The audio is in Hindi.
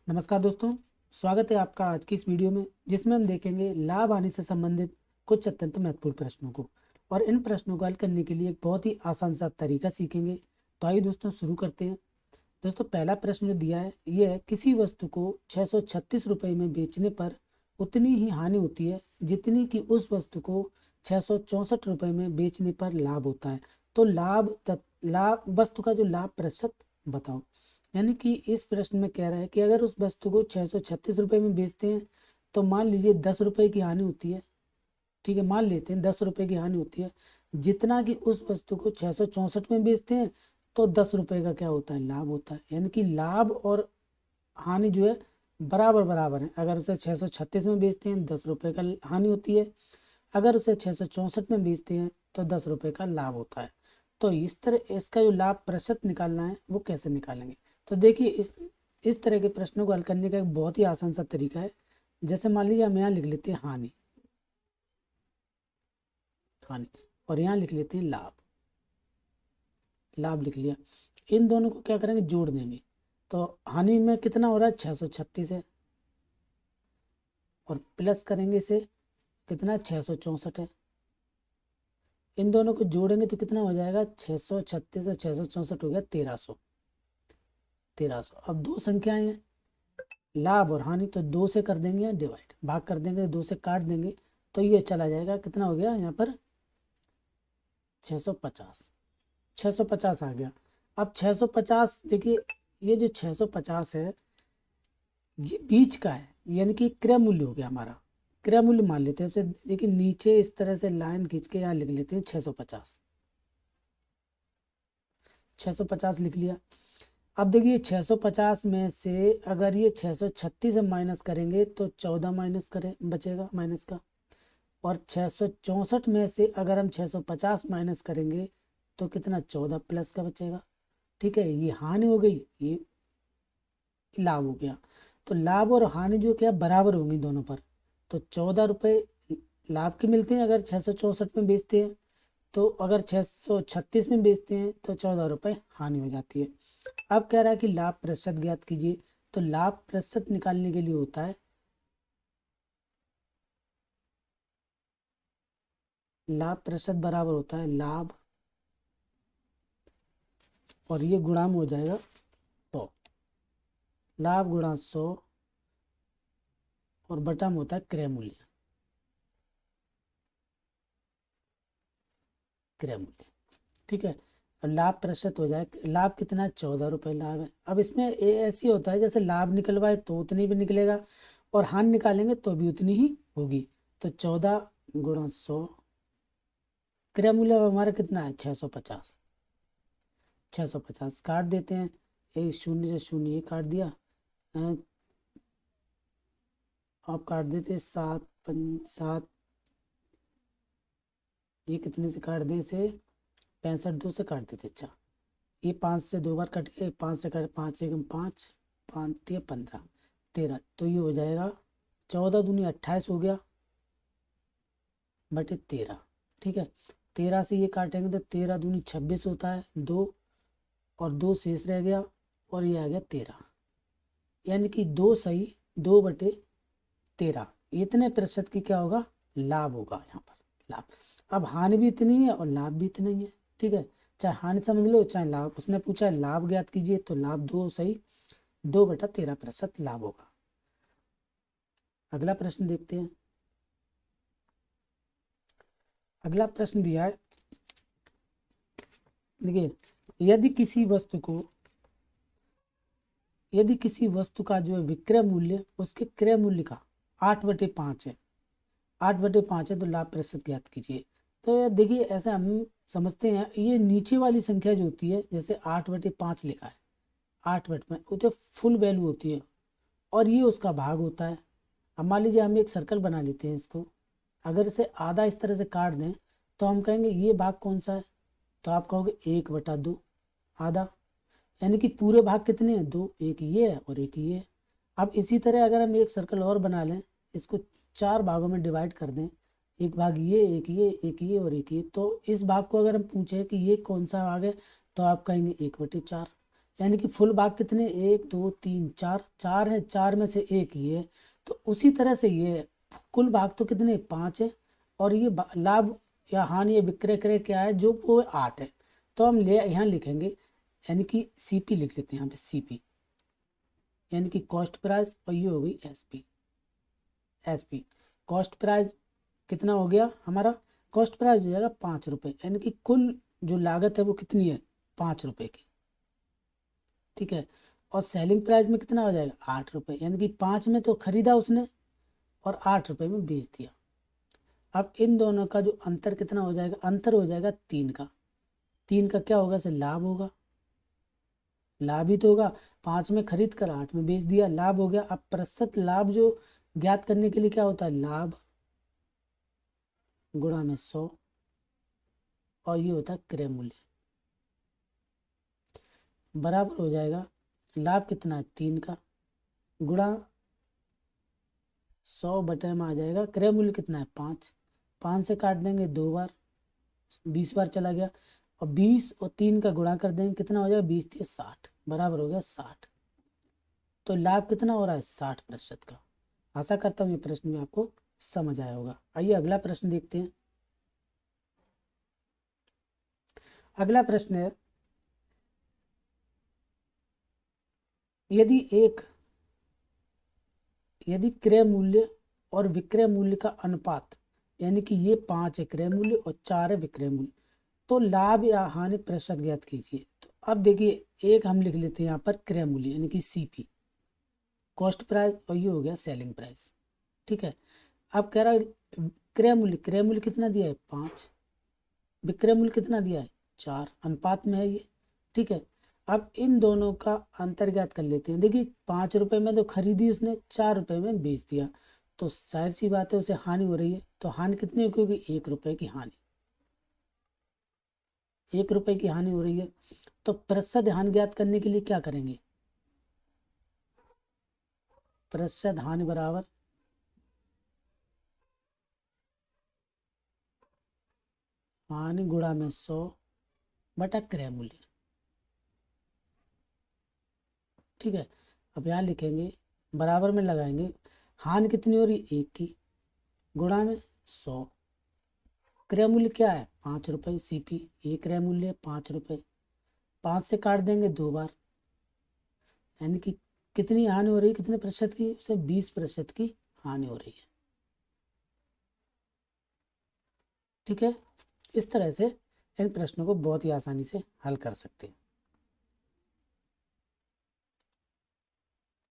नमस्कार दोस्तों। स्वागत है आपका आज की इस वीडियो में, जिसमें हम देखेंगे लाभ हानि से संबंधित कुछ अत्यंत महत्वपूर्ण प्रश्नों को। और इन प्रश्नों को हल करने के लिए एक बहुत ही आसान सा तरीका सीखेंगे। तो आइए दोस्तों शुरू करते हैं। दोस्तों, पहला प्रश्न जो दिया है यह है, किसी वस्तु को 636 रुपये में बेचने पर उतनी ही हानि होती है जितनी कि उस वस्तु को 664 रुपये में बेचने पर लाभ होता है। तो लाभ वस्तु का जो लाभ प्रतिशत बताओ। यानी कि इस प्रश्न में कह रहा है कि अगर उस वस्तु को 636 रुपये में बेचते हैं तो मान लीजिए 10 रुपये की हानि होती है। ठीक है, मान लेते हैं 10 रुपये की हानि होती है, जितना कि उस वस्तु को 664 में बेचते हैं तो 10 रुपये का क्या होता है, लाभ होता है। यानी कि लाभ और हानि जो है बराबर बराबर है। अगर उसे 636 में बेचते हैं 10 रुपये का हानि होती है, अगर उसे 664 में बेचते हैं तो 10 रुपये का लाभ होता है। तो इस तरह इसका जो लाभ प्रतिशत निकालना है वो कैसे निकालेंगे। तो देखिए, इस तरह के प्रश्नों को हल करने का एक बहुत ही आसान सा तरीका है। जैसे मान लीजिए हम यहाँ लिख लेते हैं हानि हानि और यहाँ लिख लेते हैं लाभ। लाभ लिख लिया, इन दोनों को क्या करेंगे, जोड़ देंगे। तो हानि में कितना हो रहा है, 636 है, और प्लस करेंगे इसे, कितना 664 है। इन दोनों को जोड़ेंगे तो कितना हो जाएगा, 636 और 664 हो गया 1300। 1300। अब दो संख्याएं हैं, लाभ और हानि, तो 2 से कर देंगे, डिवाइड भाग कर देंगे, 2 से काट देंगे तो ये चला जाएगा। कितना हो गया यहाँ पर, 650। 650 आ गया। अब 650 देखिए, ये जो 650 है ये बीच का है, यानी कि क्रय मूल्य हो गया हमारा। क्रय मूल्य मान लेते हैं इसे। देखिए नीचे इस तरह से लाइन खींच के यहाँ लिख लेते हैं 650। 650 लिख लिया। अब देखिए 650 में से अगर ये 636 हम माइनस करेंगे तो 14 माइनस करें बचेगा माइनस का। और 664 में से अगर हम 650 माइनस करेंगे तो कितना, 14 प्लस का बचेगा। ठीक है, ये हानि हो गई, ये लाभ हो गया। तो लाभ और हानि जो क्या बराबर होंगी दोनों पर। तो 14 रुपये लाभ के मिलते हैं अगर 664 में बेचते हैं, तो अगर 636 में बेचते हैं तो 14 रुपये हानि हो जाती है। अब कह रहा है कि लाभ प्रतिशत ज्ञात कीजिए। तो लाभ प्रतिशत निकालने के लिए होता है, लाभ प्रतिशत बराबर होता है लाभ, और ये गुणा में हो जाएगा 100। लाभ गुणा 100 और बटा में होता है क्रय मूल्य। क्रय मूल्य, ठीक है। और लाभ प्रतिशत हो जाए, लाभ कितना है, 14 रुपये लाभ है। अब इसमें ऐसी होता है जैसे लाभ निकलवाए तो उतनी भी निकलेगा, और हानि निकालेंगे तो भी उतनी ही होगी। तो 14 गुणा 100, क्रय मूल्य अब हमारा कितना है, 650। 650 काट देते हैं, एक शून्य से शून्य ये काट दिया। अ, अब काट देते हैं 7 ये कितने से काट दें इसे, 65 2 से काट देते। अच्छा, ये 5 से 2 बार कट गए, 5 से कट, 5 एकम 5, 5 तिया 15, 13। तो ये हो जाएगा 14 दूनी 28 हो गया बटे 13। ठीक है, 13 से ये काटेंगे तो 13 दूनी 26 होता है, 2 और 2 शेष रह गया, और ये आ गया 13। यानी कि 2 सही 2/13, इतने प्रतिशत की क्या होगा, लाभ होगा यहाँ पर। लाभ, अब हानि भी इतनी है और लाभ भी इतना ही है। ठीक है, चाहे हानि समझ लो चाहे लाभ। उसने पूछा है लाभ ज्ञात कीजिए, तो लाभ 2 सही 2/13% लाभ होगा। अगला प्रश्न देखते हैं। अगला प्रश्न दिया है, देखिए, यदि किसी वस्तु का जो है विक्रय मूल्य उसके क्रय मूल्य का 8/5 है, 8/5 है, तो लाभ प्रतिशत ज्ञात कीजिए। तो ये देखिए, ऐसे हम समझते हैं, ये नीचे वाली संख्या जो होती है, जैसे 8/5 लिखा है, 8/5 वो तो फुल वैल्यू होती है, और ये उसका भाग होता है। अब मान लीजिए हम एक सर्कल बना लेते हैं इसको, अगर इसे आधा इस तरह से काट दें तो हम कहेंगे ये भाग कौन सा है, तो आप कहोगे 1/2 आधा। यानी कि पूरे भाग कितने हैं, 2, एक ये है और एक ये है। अब इसी तरह अगर हम एक सर्कल और बना लें, इसको 4 भागों में डिवाइड कर दें, एक भाग ये, एक ये, एक ये और एक ये, तो इस भाग को अगर हम पूछें कि ये कौन सा भाग है, तो आप कहेंगे 1/4। यानी कि फुल भाग कितने, 1 2 3 4, चार है, चार में से एक ही है। तो उसी तरह से ये है, कुल भाग तो कितने, 5 है, और ये लाभ या हानि या विक्रय क्रय क्या है, जो वो 8 है। तो हम ले यहाँ लिखेंगे, यानी कि सीपी लिख लेते हैं यहाँ पे, सीपी यानी कि कॉस्ट प्राइस, और ये हो गई एसपी। एसपी कॉस्ट प्राइस कितना हो गया हमारा, कॉस्ट प्राइस हो जाएगा 5 रुपये, यानी कि कुल जो लागत है वो कितनी है, 5 रुपये की। ठीक है, और सेलिंग प्राइस में कितना हो जाएगा, 8 रुपये, यानी कि 5 में तो खरीदा उसने और 8 रुपये में बेच दिया। अब इन दोनों का जो अंतर कितना हो जाएगा, अंतर हो जाएगा 3 का। 3 का क्या होगा, से लाभ होगा, लाभ ही तो होगा, 5 में खरीद कर 8 में बेच दिया, लाभ हो गया। अब प्रतिशत लाभ जो ज्ञात करने के लिए क्या होता है, लाभ गुणा में 100, और ये होता है क्रय मूल्य, बराबर हो जाएगा लाभ कितना है, 3 का, गुणा 100 में आ जाएगा क्रय मूल्य कितना है, 5। 5 से काट देंगे 2 बार, 20 बार चला गया, और 20 और 3 का गुणा कर देंगे, कितना हो जाएगा, 20×3=60, बराबर हो गया 60। तो लाभ कितना हो रहा है, 60% का। आशा करता हूँ ये प्रश्न भी आपको समझ आया होगा। आइए अगला प्रश्न देखते हैं। अगला प्रश्न है, यदि एक यदि क्रय मूल्य और विक्रय मूल्य का अनुपात, यानी कि ये 5 है क्रय मूल्य और 4 है विक्रय मूल्य, तो लाभ या हानि प्रतिशत ज्ञात कीजिए। तो अब देखिए, एक हम लिख लेते हैं यहाँ पर क्रय मूल्य, यानी कि सीपी, कॉस्ट प्राइस, और ये हो गया सेलिंग प्राइस। ठीक है, अब कह रहा है क्रय मूल्य कितना दिया है, 5, विक्रय मूल्य कितना दिया है, 4, अनुपात में है ये। ठीक है, अब इन दोनों का अंतर ज्ञात कर लेते हैं। देखिए 5 रुपये में तो खरीदी उसने, 4 रुपये में बेच दिया, तो जाहिर सी बात है उसे हानि हो रही है। तो हानि कितनी होगी, क्योंकि 1 रुपये की हानि, 1 रुपये की हानि हो रही है। तो प्रतिशत हानि ज्ञात करने के लिए क्या करेंगे, प्रतिशत हानि बराबर हानि गुणा में 100 बटा क्रय मूल्य। ठीक है, अब यहाँ लिखेंगे, बराबर में लगाएंगे, हानि कितनी हो रही है, 1 की, गुणा में 100, क्रय मूल्य क्या है, 5 रुपये, सीपी ये क्रय मूल्य है, 5 रुपये, 5 से काट देंगे 2 बार, यानी कि कितनी हानि हो रही है, कितने प्रतिशत की, उसे 20% की हानि हो रही है। ठीक है, इस तरह से इन प्रश्नों को बहुत ही आसानी से हल कर सकते हैं।